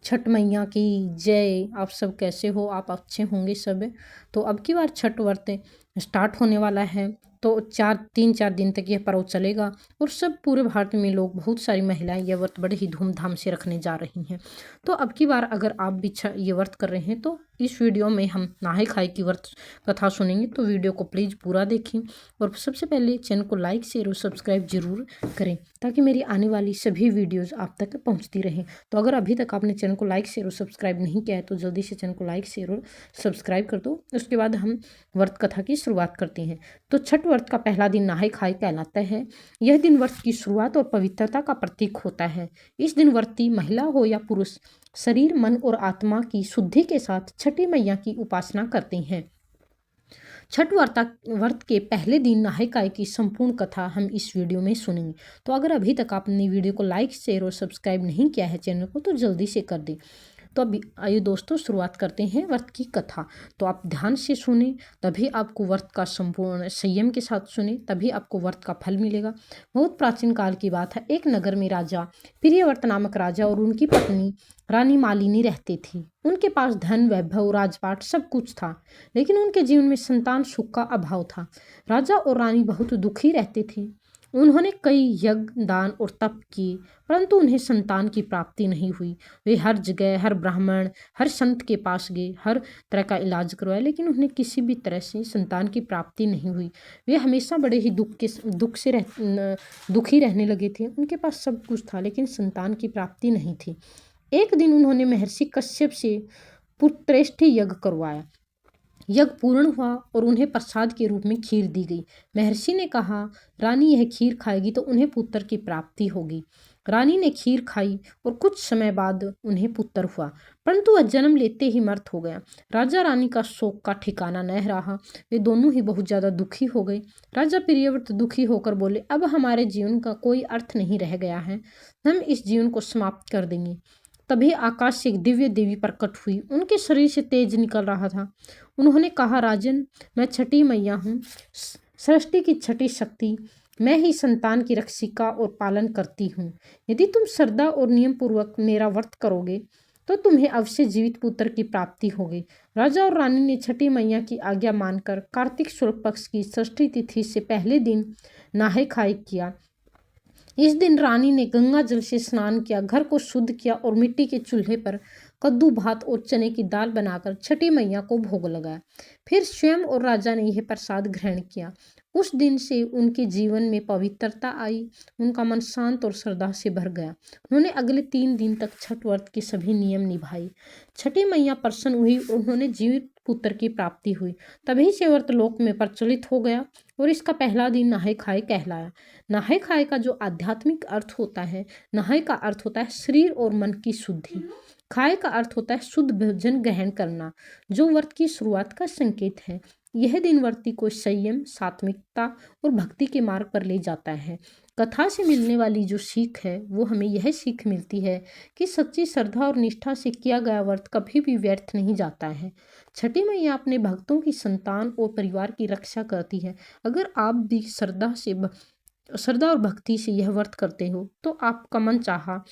छठ मैया की जय। आप सब कैसे हो? आप अच्छे होंगे सब। तो अब की बार छठ व्रत स्टार्ट होने वाला है। तो 3-4 दिन तक यह पर्व चलेगा और सब पूरे भारत में लोग, बहुत सारी महिलाएं यह व्रत बड़े ही धूमधाम से रखने जा रही हैं। तो अब की बार अगर आप भी ये व्रत कर रहे हैं तो इस वीडियो में हम नहाय खाए की व्रत कथा सुनेंगे। तो वीडियो को प्लीज़ पूरा देखें और सबसे पहले चैनल को लाइक शेयर और सब्सक्राइब जरूर करें ताकि मेरी आने वाली सभी वीडियोज़ आप तक पहुँचती रहें। तो अगर अभी तक आपने चैनल को लाइक शेयर और सब्सक्राइब नहीं किया है तो जल्दी से चैनल को लाइक शेयर और सब्सक्राइब कर दो। उसके बाद हम व्रत कथा की शुरुआत करते हैं। तो छठ व्रत का पहला दिन नहाय खाए कहलाता है। यह दिन व्रत की शुरुआत और पवित्रता का प्रतीक होता है। इस दिन व्रती महिला हो या पुरुष शरीर, मन और आत्मा की शुद्धि के साथ छठी मैया की उपासना करते हैं। छठ व्रत के पहले दिन नहाय खाए की संपूर्ण कथा हम इस वीडियो में सुनेंगे। तो अगर अभी तक आपने वीडियो को लाइक शेयर और सब्सक्राइब नहीं किया है चैनल को तो जल्दी से कर दें। तो अभी आइए दोस्तों शुरुआत करते हैं व्रत की कथा। तो आप ध्यान से सुने तभी आपको व्रत का संपूर्ण संयम के साथ सुने तभी आपको व्रत का फल मिलेगा। बहुत प्राचीन काल की बात है। एक नगर में राजा प्रियव्रत नामक राजा और उनकी पत्नी रानी मालिनी रहते थे। उनके पास धन, वैभव, राजपाट सब कुछ था, लेकिन उनके जीवन में संतान सुख का अभाव था। राजा और रानी बहुत दुखी रहते थे। उन्होंने कई यज्ञ, दान और तप किए, परंतु उन्हें संतान की प्राप्ति नहीं हुई। वे हर जगह, हर ब्राह्मण, हर संत के पास गए, हर तरह का इलाज करवाया, लेकिन उन्हें किसी भी तरह से संतान की प्राप्ति नहीं हुई। वे हमेशा बड़े ही दुखी रहने लगे थे। उनके पास सब कुछ था लेकिन संतान की प्राप्ति नहीं थी। एक दिन उन्होंने महर्षि कश्यप से पुत्रेष्ठि यज्ञ करवाया। यज्ञ पूर्ण हुआ और उन्हें प्रसाद के रूप में खीर दी गई। महर्षि ने कहा, रानी यह खीर खाएगी तो उन्हें पुत्र की प्राप्ति होगी। रानी ने खीर खाई और कुछ समय बाद उन्हें पुत्र हुआ, परंतु वह जन्म लेते ही मृत हो गया। राजा रानी का शोक का ठिकाना न रहा। वे दोनों ही बहुत ज्यादा दुखी हो गए। राजा प्रियव्रत दुखी होकर बोले, अब हमारे जीवन का कोई अर्थ नहीं रह गया है, हम इस जीवन को समाप्त कर देंगे। तभी आकाश से एक दिव्य देवी प्रकट हुई। उनके शरीर से तेज निकल रहा था। उन्होंने कहा, राजन, मैं छठी मैया हूँ, सृष्टि की छठी शक्ति। मैं ही संतान की रक्षिका और पालन करती हूँ। यदि तुम श्रद्धा और नियम पूर्वक मेरा व्रत करोगे तो तुम्हें अवश्य जीवित पुत्र की प्राप्ति होगी। राजा और रानी ने छठी मैया की आज्ञा मानकर कार्तिक शुक्ल पक्ष की षष्ठी तिथि से पहले दिन नहाय खाए किया। इस दिन रानी ने गंगा जल से स्नान किया, घर को शुद्ध किया और मिट्टी के चूल्हे पर कद्दू भात और चने की दाल बनाकर छठी मैया को भोग लगाया। फिर स्वयं और राजा ने यह प्रसाद ग्रहण किया। उस दिन से उनके जीवन में पवित्रता आई। उनका मन शांत और श्रद्धा से भर गया। उन्होंने अगले 3 दिन तक छठ व्रत के सभी नियम निभाए। छठी मैया प्रसन्न हुई और उन्होंने जीवित पुत्र की प्राप्ति हुई। तभी से व्रत लोक में प्रचलित हो गया और इसका पहला दिन नहाय खाए कहलाया। नहाय खाए का जो आध्यात्मिक अर्थ होता है, नहाय का अर्थ होता है शरीर और मन की शुद्धि। खाए का अर्थ होता है शुद्ध भोजन ग्रहण करना, जो व्रत की शुरुआत का संकेत है। यह दिन व्रती को संयम, सात्विकता और भक्ति के मार्ग पर ले जाता है। कथा से मिलने वाली जो सीख है वो हमें यह सीख मिलती है कि सच्ची श्रद्धा और निष्ठा से किया गया व्रत कभी भी व्यर्थ नहीं जाता है। छठी मैया अपने भक्तों की संतान और परिवार की रक्षा करती है। अगर आप भी श्रद्धा और भक्ति से यह व्रत करते हो तो आपका मन चाहा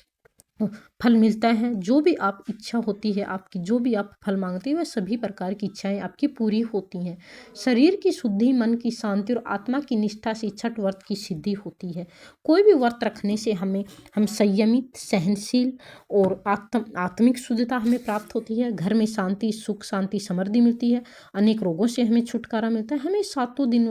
फल मिलता है। जो भी आप इच्छा होती है आपकी, जो भी आप फल मांगते हैं वह सभी प्रकार की इच्छाएं आपकी पूरी होती हैं। शरीर की शुद्धि, मन की शांति और आत्मा की निष्ठा से छठ व्रत की सिद्धि होती है। कोई भी व्रत रखने से हम संयमित, सहनशील और आत्मिक शुद्धता हमें प्राप्त होती है। घर में शांति, सुख शांति, समृद्धि मिलती है। अनेक रोगों से हमें छुटकारा मिलता है। हमें 7 दिन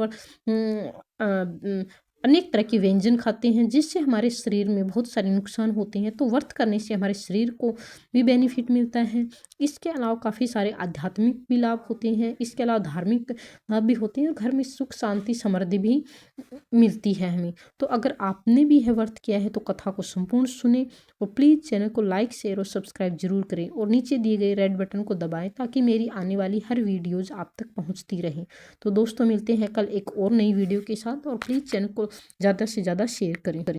अनेक तरह के व्यंजन खाते हैं जिससे हमारे शरीर में बहुत सारे नुकसान होते हैं। तो व्रत करने से हमारे शरीर को भी बेनिफिट मिलता है। इसके अलावा काफ़ी सारे आध्यात्मिक भी लाभ होते हैं। इसके अलावा धार्मिक लाभ भी होते हैं और घर में सुख शांति समृद्धि भी मिलती है हमें। तो अगर आपने भी यह व्रत किया है तो कथा को संपूर्ण सुने और प्लीज़ चैनल को लाइक शेयर और सब्सक्राइब जरूर करें और नीचे दिए गए रेड बटन को दबाएं ताकि मेरी आने वाली हर वीडियोज़ आप तक पहुँचती रहे। तो दोस्तों मिलते हैं कल एक और नई वीडियो के साथ और प्लीज़ चैनल को ज़्यादा से ज़्यादा शेयर करें।